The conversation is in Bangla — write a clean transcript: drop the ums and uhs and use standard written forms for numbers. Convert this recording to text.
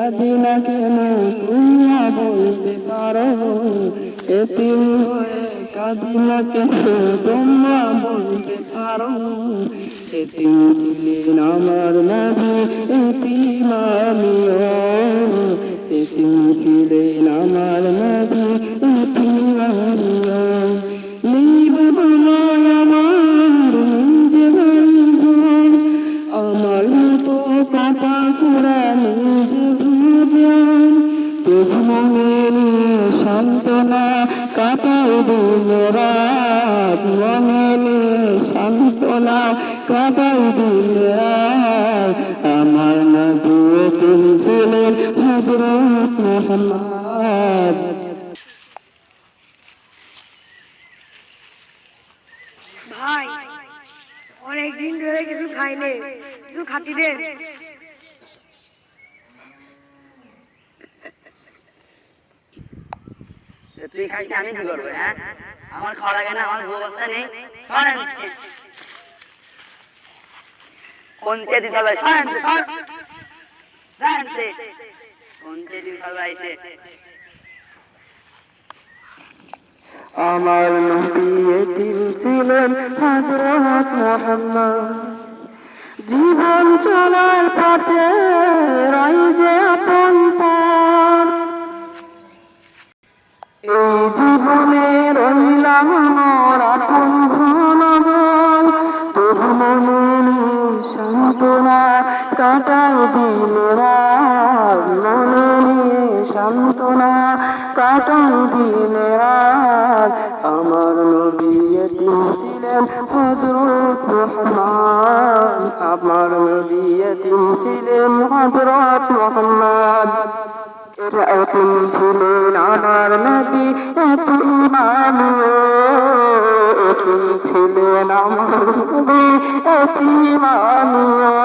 কাঁদি না কেন তোমরা বলতে পারো, এতিম হয়ে কাঁদি না কেন তোমরা বলতে পারো। এতিম ছিলেন আমার নবী, এতিম আমিও, এতিম ছিলেন আমার নবী, এতিম আমিও। নেই বাবা নয় আমার নিজে বাড়ি ঘর, আমার মতো কাটা ফুরা নিজে ভুবন, তবু মনে নিয়ে সান্ত্বনা কাটাই দিন রাত, মনে নিয়ে সান্ত্বনা কাটাই দিন রাত। আমার নবী এতিম ছিলেন হযরত মুহাম্মদ। ভাই অনেকদিন ধরে কিছু খাইলে, কিছু খাতি দে। তুই খাইস না আমি কি করবো? হ্যাঁ, আমার খাওয়া লাগে না, আমার ব্যবস্থা নেই। কোনতে দিতে হবে? কোনতে দিতে হবে? আমার নবী এতিম ছিলেন হযরত মুহাম্মদ। জীবন চলার পথে রই যে আপন পর, এই জীবনে রইলাম মোর আপন ঘন, তবু মনে নিয়ে সান্ত্বনা কাটাই দিন রাত, মনে নিয়ে সান্ত্বনা কাটাই দিন রাত। আমার নবী এতিম ছিলেন হযরত মুহাম্মদ, আমার নবী এতিম ছিলেন হযরত মুহাম্মদ। এতিম ছিলেন আমার নবী, এতিম আমিও, এতিম ছিলেন আমার নবী, এতিম আমিও।